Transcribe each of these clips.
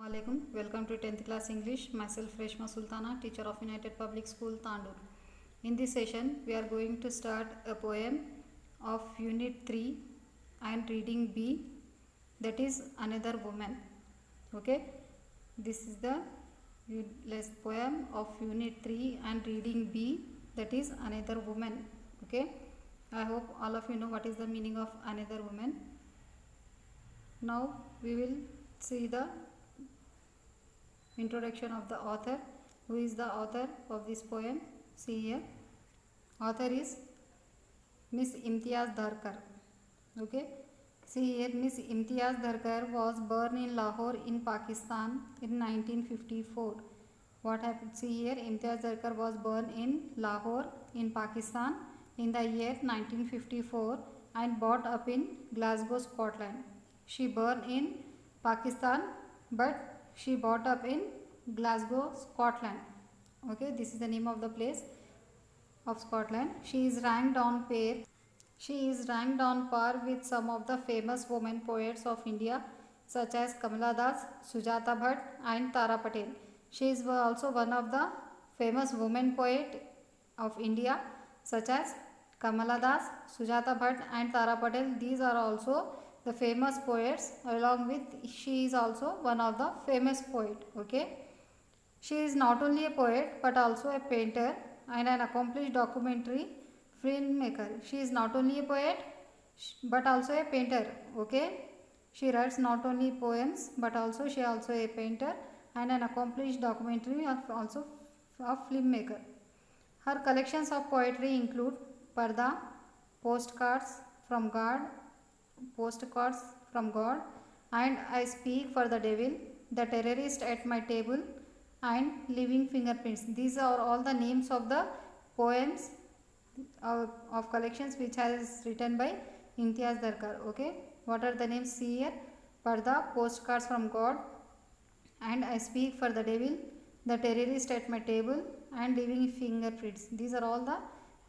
Assalamualaikum. Welcome to 10th class English. Myself Reshma Sultana, teacher of United Public School, Tandur. In this session, we are going to start a poem of Unit 3 and Reading B, that is Another Woman. Okay, this is the poem of Unit 3 and Reading B, that is Another Woman. Okay, I hope all of you know what is the meaning of Another Woman. Now we will see the introduction of the author. Who is the author of this poem? See here. Author is Miss Imtiaz Dharkar. Okay. See here, Miss Imtiaz Dharkar was born in Lahore in Pakistan in 1954. What happened? See here, Imtiaz Dharkar was born in Lahore in Pakistan in the year 1954 and brought up in Glasgow, Scotland. She born in Pakistan but she brought up in Glasgow, Scotland. Okay, this is the name of the place of Scotland. She is ranked on par with some of the famous women poets of India such as Kamala Das, Sujata Bhatt and Tara Patel. She is also one of the famous women poet of India such as Kamala Das, Sujata Bhatt and Tara Patel. These are also the famous poets. Along with she is also one of the famous poet. Okay, she is not only a poet but also a painter and an accomplished documentary filmmaker. She is not only a poet but also a painter. Okay, she writes not only poems but also she also a painter and an accomplished documentary also a filmmaker. Her collections of poetry include Parda, Postcards from God, and I Speak for the Devil, The Terrorist at My Table and Living Fingerprints. These are all the names of the poems of collections which has written by Imtiaz Dharkar. Okay, what are the names? See here. Parda, Postcards from God, and I Speak for the Devil, The Terrorist at My Table and Living Fingerprints. These are all the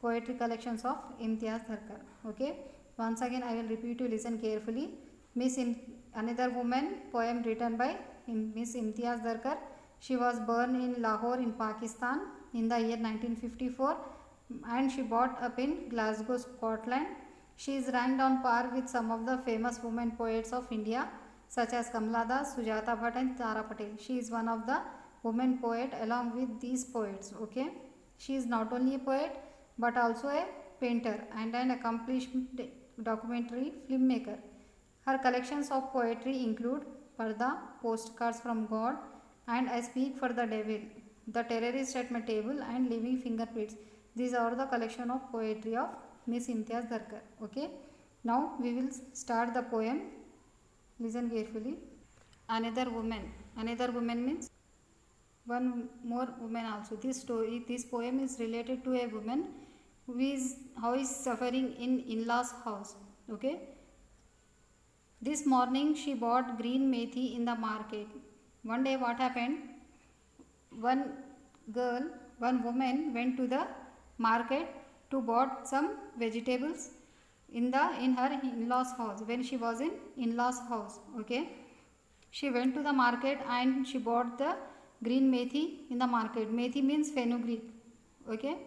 poetry collections of Imtiaz Dharkar. Okay, once again I will repeat you, listen carefully. Another Woman poem written by Miss Imtiaz Dharkar. She was born in Lahore in Pakistan in the year 1954 and she brought up in Glasgow, Scotland. She is ranked on par with some of the famous women poets of India such as Kamala Das, Sujata Bhatt and Tara Patel. She is one of the women poet along with these poets. Okay, she is not only a poet but also a painter and an accomplished documentary filmmaker. Her collections of poetry include Parda, Postcards from God and I Speak for the Devil, The Terrorist at My Table and Living Fingerprints. These are the collection of poetry of Miss Imtiaz Dharkar. Okay, now we will start the poem. Listen carefully. Another Woman. Another woman means one more woman also. This poem is related to a woman who is suffering in in-laws house. Okay, this morning she bought green methi in the market. One day what happened, one woman went to the market to bought some vegetables in her in-laws house. When she was in in-laws house, okay, she went to the market and she bought the green methi in the market. Methi means fenugreek. Okay,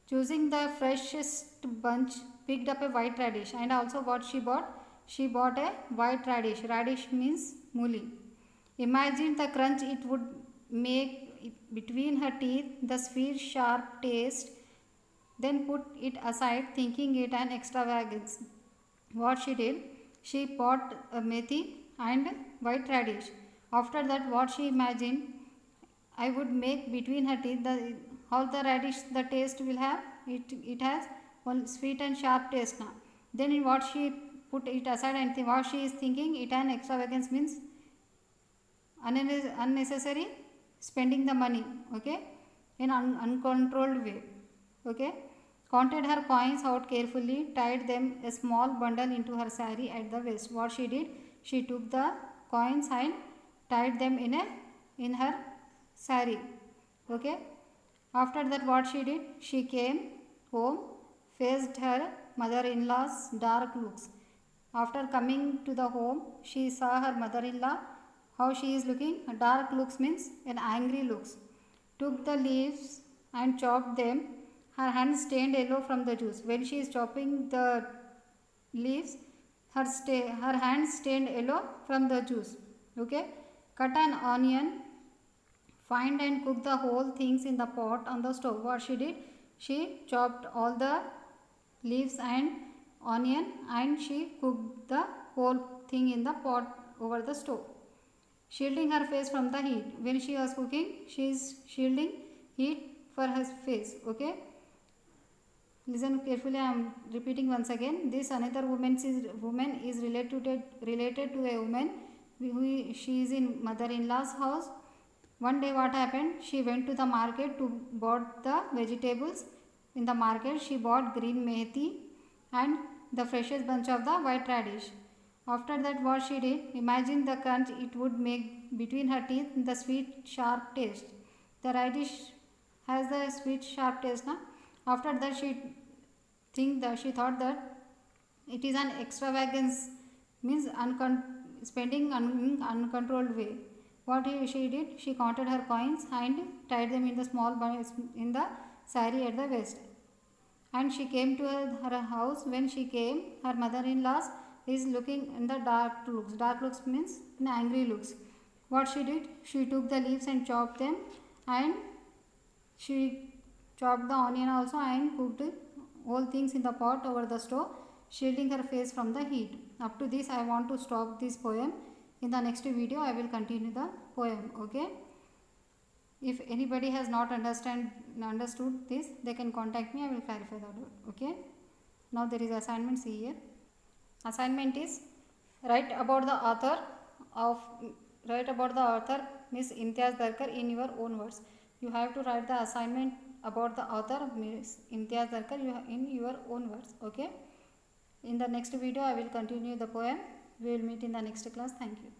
choosing the freshest bunch, picked up a white radish. And also what she bought? She bought a white radish. Radish means mooli. Imagine the crunch it would make between her teeth, the sweet sharp taste. Then put it aside, thinking it an extravagance. What she did? She bought a methi and white radish. After that, what she imagined? I would make between her teeth how the radish the taste will have. It has one sweet and sharp taste now. Then in what she put it aside and what she is thinking, it an extravagance means unnecessary spending the money. Okay, in uncontrolled way. Okay, counted her coins out carefully, tied them a small bundle into her sari at the waist. What she did? She took the coins and tied them in her sari. Okay, after that what she did? She came home, faced her mother-in-law's dark looks. After coming to the home, she saw her mother-in-law how she is looking. Dark looks means an angry looks. Took the leaves and chopped them. Her hands stained yellow from the juice. When she is chopping the leaves, her hands stained yellow from the juice. Okay. Cut an onion, find and cook the whole things in the pot on the stove. What she did? She chopped all the leaves and onion and she cooked the whole thing in the pot over the stove. Shielding her face from the heat. When she was cooking, she is shielding heat for her face. Okay. Listen carefully. I am repeating once again. This another woman is related to a woman who she is in mother-in-law's house. One day what happened? She went to the market to bought the vegetables. In the market she bought green methi and the freshest bunch of the white radish. After that what she did? Imagine the crunch it would make between her teeth, the sweet sharp taste. The radish has the sweet sharp taste. Na? After that she thought that it is an extravagance, means spending uncontrolled way. What she did? She counted her coins and tied them in the small bunch in the sari at the waist. And she came to her house. When she came, her mother-in-law is looking in the dark looks. Dark looks means in angry looks. What she did? She took the leaves and chopped them, and she chopped the onion also and cooked all things in the pot over the stove, shielding her face from the heat. Up to this I want to stop this poem. In the next video I will continue the poem. Okay. If anybody has not understood this, they can contact me. I will clarify that. Okay. Now there is assignment. See here. Assignment is write about the author Miss Imtiaz Darkar in your own words. You have to write the assignment about the author Miss Imtiaz Darkar in your own words. Okay. In the next video I will continue the poem. We will meet in the next class. Thank you.